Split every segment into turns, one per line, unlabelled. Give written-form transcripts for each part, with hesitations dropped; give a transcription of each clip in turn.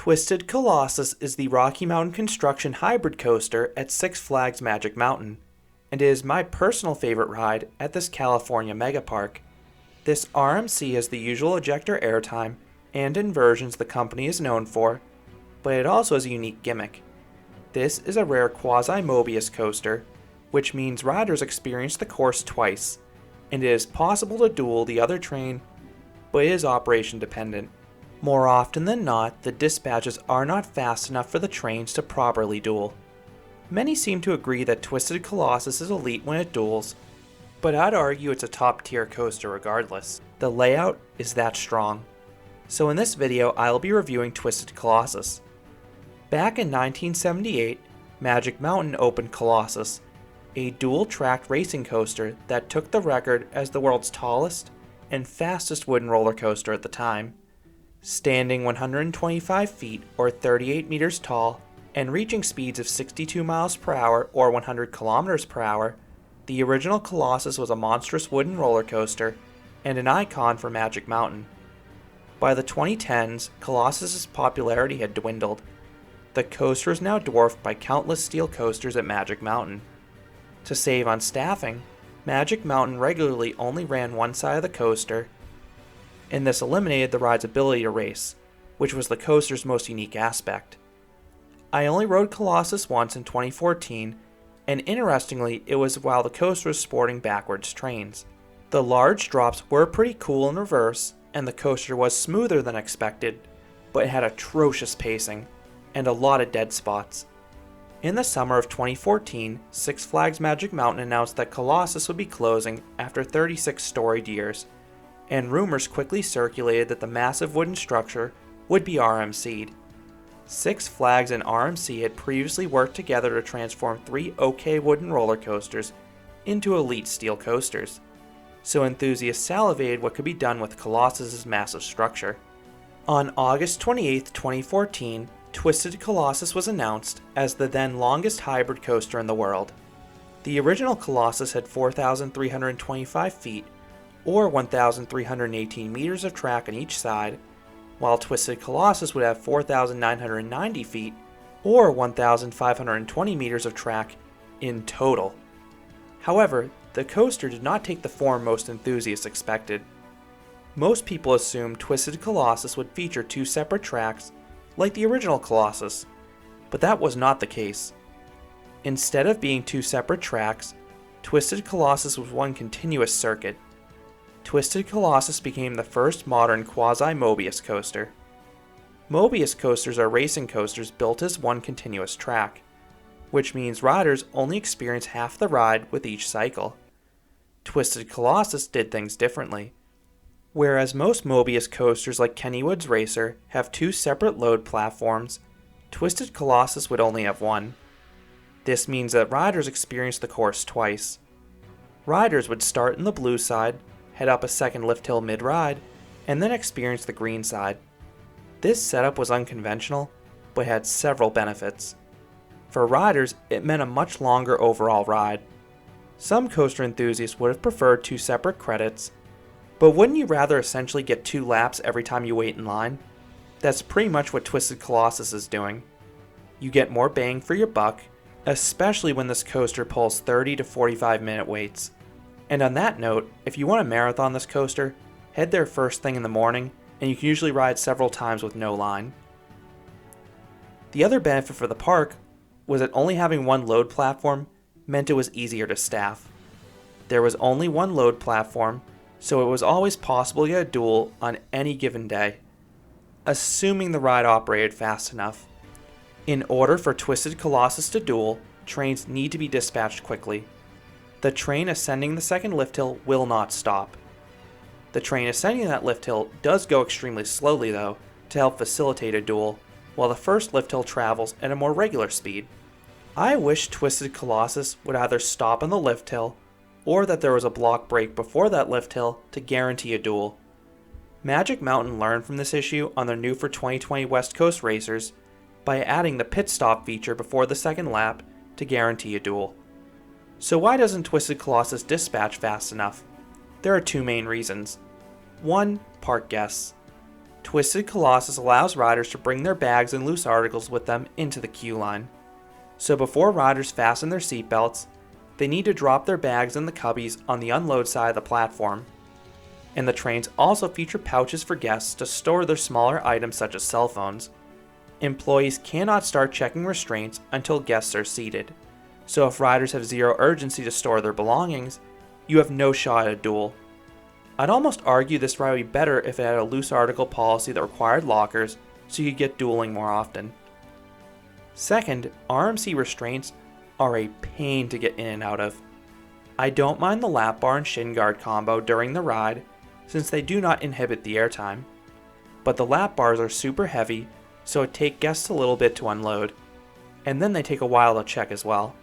Twisted Colossus is the Rocky Mountain Construction hybrid coaster at Six Flags Magic Mountain, and it is my personal favorite ride at this California megapark. This R.M.C. has the usual ejector airtime and inversions the company is known for, but it also has a unique gimmick. This is a rare Quasi Mobius coaster, which means riders experience the course twice, and it is possible to duel the other train, but it is operation dependent. More often than not, the dispatches are not fast enough for the trains to properly duel. Many seem to agree that Twisted Colossus is elite when it duels, but I'd argue it's a top tier coaster regardless. The layout is that strong. So in this video, I'll be reviewing Twisted Colossus. Back in 1978, Magic Mountain opened Colossus, a dual-tracked racing coaster that took the record as the world's tallest and fastest wooden roller coaster at the time. Standing 125 feet or 38 meters tall and reaching speeds of 62 miles per hour or 100 kilometers per hour, the original Colossus was a monstrous wooden roller coaster and an icon for Magic Mountain. By the 2010s, Colossus's popularity had dwindled. The coaster is now dwarfed by countless steel coasters at Magic Mountain. To save on staffing, Magic Mountain regularly only ran one side of the coaster, and this eliminated the ride's ability to race, which was the coaster's most unique aspect. I only rode Colossus once in 2014, and interestingly, it was while the coaster was sporting backwards trains. The large drops were pretty cool in reverse, and the coaster was smoother than expected, but it had atrocious pacing, and a lot of dead spots. In the summer of 2014, Six Flags Magic Mountain announced that Colossus would be closing after 36 storied years, and rumors quickly circulated that the massive wooden structure would be RMC'd. Six Flags and RMC had previously worked together to transform 3 OK wooden roller coasters into elite steel coasters, so enthusiasts salivated what could be done with Colossus's massive structure. On August 28, 2014, Twisted Colossus was announced as the then longest hybrid coaster in the world. The original Colossus had 4,325 feet, or 1,318 meters of track on each side, while Twisted Colossus would have 4,990 feet, or 1,520 meters of track in total. However, the coaster did not take the form most enthusiasts expected. Most people assumed Twisted Colossus would feature 2 separate tracks, like the original Colossus, but that was not the case. Instead of being 2 separate tracks, Twisted Colossus was one continuous circuit. Twisted Colossus became the first modern quasi-Mobius coaster. Mobius coasters are racing coasters built as one continuous track, which means riders only experience half the ride with each cycle. Twisted Colossus did things differently. Whereas most Mobius coasters like Kennywood's Racer have 2 separate load platforms, Twisted Colossus would only have one. This means that riders experience the course twice. Riders would start in the blue side, head up a second lift hill mid-ride, and then experience the green side. This setup was unconventional, but had several benefits. For riders, it meant a much longer overall ride. Some coaster enthusiasts would have preferred 2 separate credits, but wouldn't you rather essentially get 2 laps every time you wait in line? That's pretty much what Twisted Colossus is doing. You get more bang for your buck, especially when this coaster pulls 30 to 45 minute waits. And on that note, if you want to marathon this coaster, head there first thing in the morning, and you can usually ride several times with no line. The other benefit for the park was that only having one load platform meant it was easier to staff. There was only one load platform, so it was always possible to get a duel on any given day, assuming the ride operated fast enough. In order for Twisted Colossus to duel, trains need to be dispatched quickly. The train ascending the second lift hill will not stop. The train ascending that lift hill does go extremely slowly though, to help facilitate a duel, while the first lift hill travels at a more regular speed. I wish Twisted Colossus would either stop on the lift hill, or that there was a block break before that lift hill to guarantee a duel. Magic Mountain learned from this issue on their new for 2020 West Coast racers by adding the pit stop feature before the second lap to guarantee a duel. So why doesn't Twisted Colossus dispatch fast enough? There are 2 main reasons. 1. Park guests. Twisted Colossus allows riders to bring their bags and loose articles with them into the queue line. So before riders fasten their seatbelts, they need to drop their bags in the cubbies on the unload side of the platform. And the trains also feature pouches for guests to store their smaller items such as cell phones. Employees cannot start checking restraints until guests are seated, so if riders have zero urgency to store their belongings, you have no shot at a duel. I'd almost argue this ride would be better if it had a loose article policy that required lockers so you could get dueling more often. Second, R.M.C. restraints are a pain to get in and out of. I don't mind the lap bar and shin guard combo during the ride since they do not inhibit the airtime, but the lap bars are super heavy so it takes guests a little bit to unload, and then they take a while to check as well.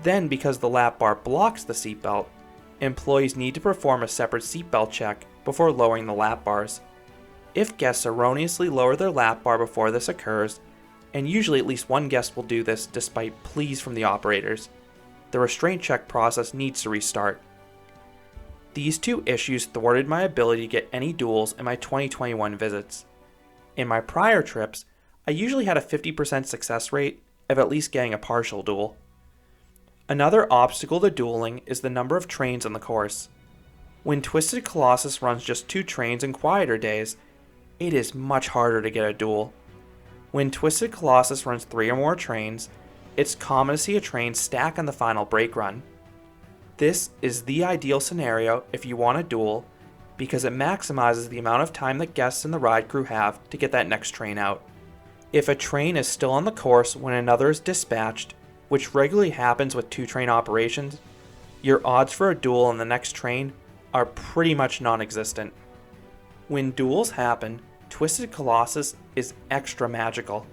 Then, because the lap bar blocks the seatbelt, employees need to perform a separate seatbelt check before lowering the lap bars. If guests erroneously lower their lap bar before this occurs, and usually at least one guest will do this despite pleas from the operators, the restraint check process needs to restart. These two issues thwarted my ability to get any duels in my 2021 visits. In my prior trips, I usually had a 50% success rate of at least getting a partial duel. Another obstacle to dueling is the number of trains on the course. When Twisted Colossus runs just 2 trains in quieter days, it is much harder to get a duel. When Twisted Colossus runs 3 or more trains, it's common to see a train stack on the final brake run. This is the ideal scenario if you want a duel, because it maximizes the amount of time that guests and the ride crew have to get that next train out. If a train is still on the course when another is dispatched, which regularly happens with 2-train operations, your odds for a duel on the next train are pretty much non-existent. When duels happen, Twisted Colossus is extra magical.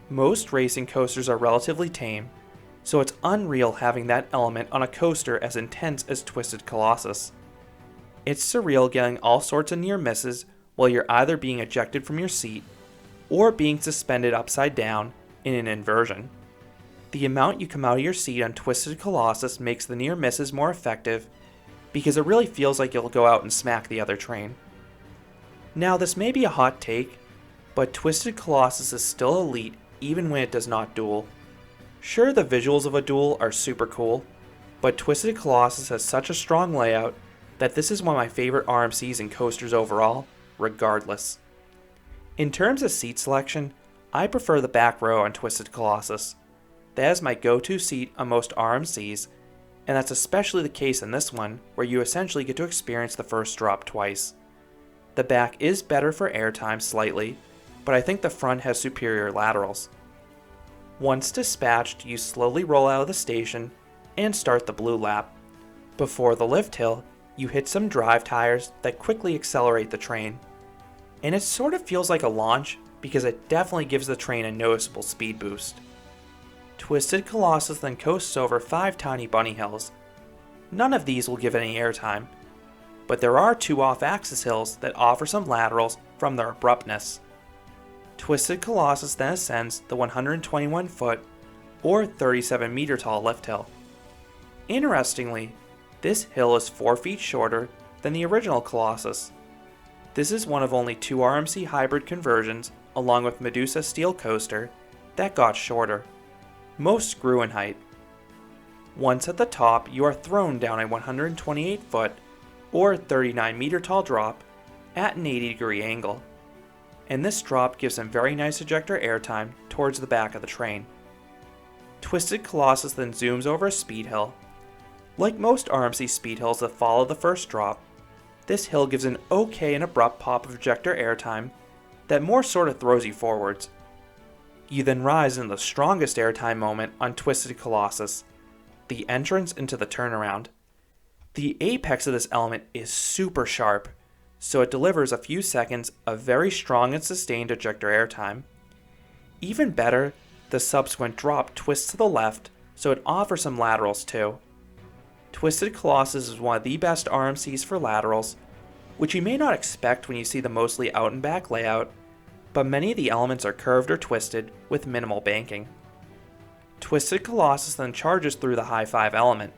Most racing coasters are relatively tame, so it's unreal having that element on a coaster as intense as Twisted Colossus. It's surreal getting all sorts of near misses while you're either being ejected from your seat or being suspended upside down in an inversion. The amount you come out of your seat on Twisted Colossus makes the near misses more effective because it really feels like you'll go out and smack the other train. Now, this may be a hot take, but Twisted Colossus is still elite even when it does not duel. Sure, the visuals of a duel are super cool, but Twisted Colossus has such a strong layout that this is one of my favorite RMCs and coasters overall, regardless. In terms of seat selection, I prefer the back row on Twisted Colossus. That is my go-to seat on most RMCs, and that's especially the case in this one, where you essentially get to experience the first drop twice. The back is better for airtime slightly, but I think the front has superior laterals. Once dispatched, you slowly roll out of the station and start the blue lap. Before the lift hill, you hit some drive tires that quickly accelerate the train. And it sort of feels like a launch because it definitely gives the train a noticeable speed boost. Twisted Colossus then coasts over 5 tiny bunny hills. None of these will give any airtime, but there are 2 off-axis hills that offer some laterals from their abruptness. Twisted Colossus then ascends the 121-foot or 37-meter tall lift hill. Interestingly, this hill is 4 feet shorter than the original Colossus. This is one of only 2 RMC hybrid conversions, along with Medusa Steel Coaster, that got shorter. Most grew in height. Once at the top, you are thrown down a 128-foot or 39-meter tall drop at an 80-degree angle, and this drop gives some very nice ejector airtime towards the back of the train. Twisted Colossus then zooms over a speed hill. Like most RMC speed hills that follow the first drop, this hill gives an okay and abrupt pop of ejector airtime that more sort of throws you forwards. You then rise into the strongest airtime moment on Twisted Colossus, the entrance into the turnaround. The apex of this element is super sharp, so it delivers a few seconds of very strong and sustained ejector airtime. Even better, the subsequent drop twists to the left, so it offers some laterals too. Twisted Colossus is one of the best RMCs for laterals, which you may not expect when you see the mostly out and back layout, but many of the elements are curved or twisted with minimal banking. Twisted Colossus then charges through the high 5 element.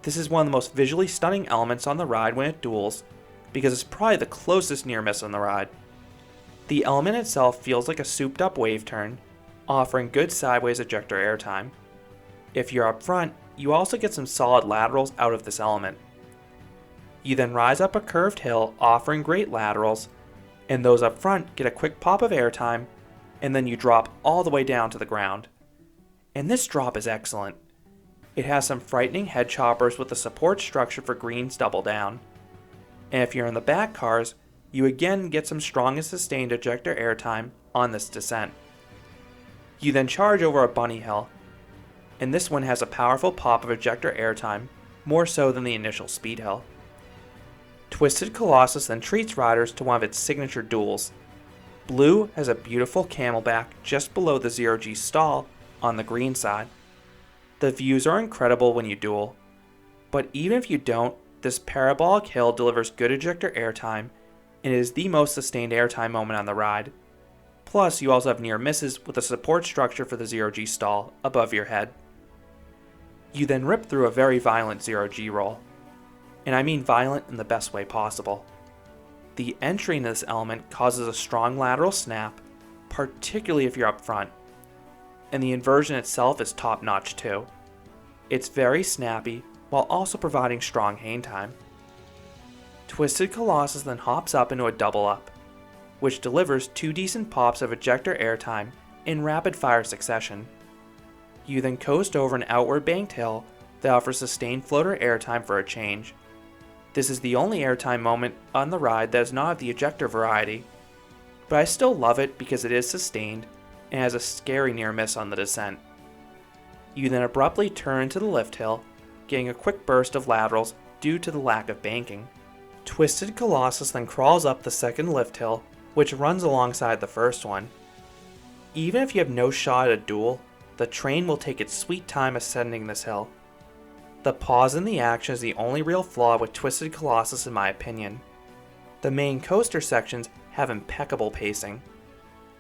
This is one of the most visually stunning elements on the ride when it duels, because it's probably the closest near miss on the ride. The element itself feels like a souped up wave turn, offering good sideways ejector airtime. If you're up front, you also get some solid laterals out of this element. You then rise up a curved hill offering great laterals, and those up front get a quick pop of airtime, and then you drop all the way down to the ground. And this drop is excellent. It has some frightening head choppers with a support structure for greens double down. And if you're in the back cars, you again get some strong and sustained ejector airtime on this descent. You then charge over a bunny hill, and this one has a powerful pop of ejector airtime, more so than the initial speed hill. Twisted Colossus then treats riders to one of its signature duels. Blue has a beautiful camelback just below the 0G stall on the green side. The views are incredible when you duel, but even if you don't, this parabolic hill delivers good ejector airtime and is the most sustained airtime moment on the ride. Plus, you also have near misses with a support structure for the 0G stall above your head. You then rip through a very violent 0G roll, and I mean violent in the best way possible. The entry into this element causes a strong lateral snap, particularly if you're up front, and the inversion itself is top notch too. It's very snappy while also providing strong hang time. Twisted Colossus then hops up into a double up, which delivers 2 decent pops of ejector airtime in rapid fire succession. You then coast over an outward banked hill that offers sustained floater airtime for a change. This is the only airtime moment on the ride that is not of the ejector variety, but I still love it because it is sustained and has a scary near miss on the descent. You then abruptly turn to the lift hill, getting a quick burst of laterals due to the lack of banking. Twisted Colossus then crawls up the second lift hill, which runs alongside the first one. Even if you have no shot at a duel, the train will take its sweet time ascending this hill. The pause in the action is the only real flaw with Twisted Colossus in my opinion. The main coaster sections have impeccable pacing.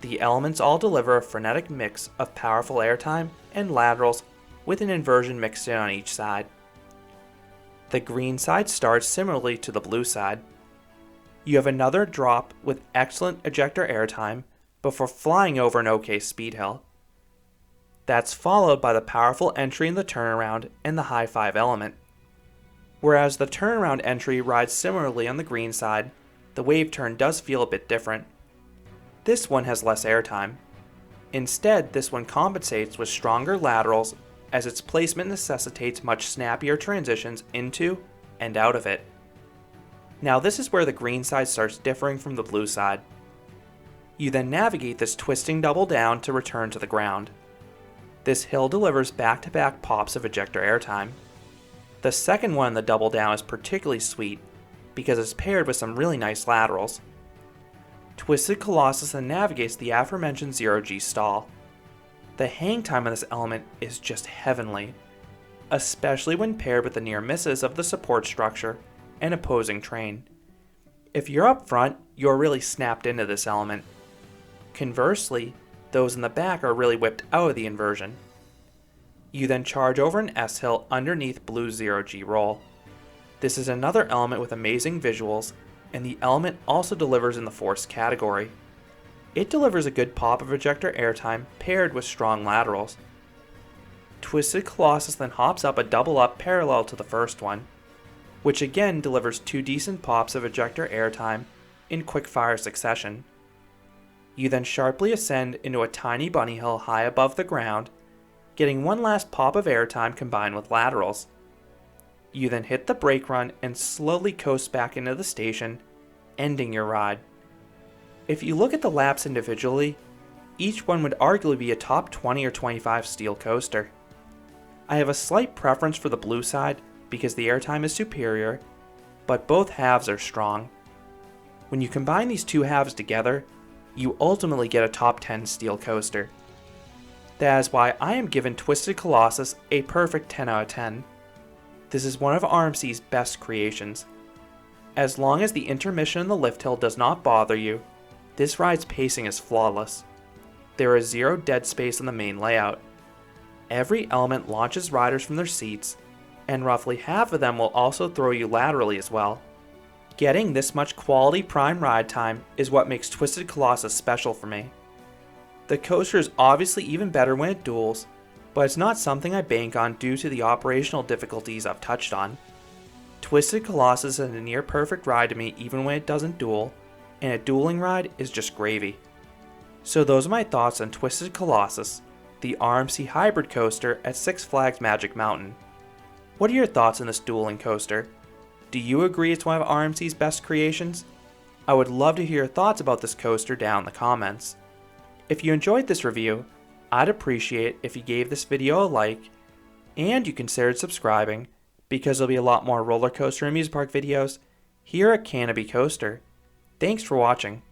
The elements all deliver a frenetic mix of powerful airtime and laterals with an inversion mixed in on each side. The green side starts similarly to the blue side. You have another drop with excellent ejector airtime before flying over an OK speed hill. That's followed by the powerful entry in the turnaround and the high 5 element. Whereas the turnaround entry rides similarly on the green side, the wave turn does feel a bit different. This one has less airtime. Instead, this one compensates with stronger laterals as its placement necessitates much snappier transitions into and out of it. Now this is where the green side starts differing from the blue side. You then navigate this twisting double down to return to the ground. This hill delivers back-to-back pops of ejector airtime. The second one in the double down is particularly sweet because it's paired with some really nice laterals. Twisted Colossus then navigates the aforementioned 0G stall. The hang time on this element is just heavenly, especially when paired with the near misses of the support structure and opposing train. If you're up front, you're really snapped into this element. Conversely, those in the back are really whipped out of the inversion. You then charge over an S-hill underneath Blue's 0G roll. This is another element with amazing visuals, and the element also delivers in the force category. It delivers a good pop of ejector airtime paired with strong laterals. Twisted Colossus then hops up a double up parallel to the first one, which again delivers 2 decent pops of ejector airtime in quick fire succession. You then sharply ascend into a tiny bunny hill high above the ground, getting one last pop of airtime combined with laterals. You then hit the brake run and slowly coast back into the station, ending your ride. If you look at the laps individually, each one would arguably be a top 20 or 25 steel coaster. I have a slight preference for the blue side because the airtime is superior, but both halves are strong. When you combine these two halves together, you ultimately get a top 10 steel coaster. That is why I am giving Twisted Colossus a perfect 10 out of 10. This is one of R.M.C's best creations. As long as the intermission in the lift hill does not bother you, this ride's pacing is flawless. There is zero dead space in the main layout. Every element launches riders from their seats, and roughly half of them will also throw you laterally as well. Getting this much quality prime ride time is what makes Twisted Colossus special for me. The coaster is obviously even better when it duels, but it's not something I bank on due to the operational difficulties I've touched on. Twisted Colossus is a near perfect ride to me even when it doesn't duel, and a dueling ride is just gravy. So those are my thoughts on Twisted Colossus, the R.M.C. hybrid coaster at Six Flags Magic Mountain. What are your thoughts on this dueling coaster? Do you agree it's one of R.M.C.'s best creations? I would love to hear your thoughts about this coaster down in the comments. If you enjoyed this review, I'd appreciate if you gave this video a like, and you considered subscribing, because there'll be a lot more roller coaster and amusement park videos here at Canopy Coaster. Thanks for watching.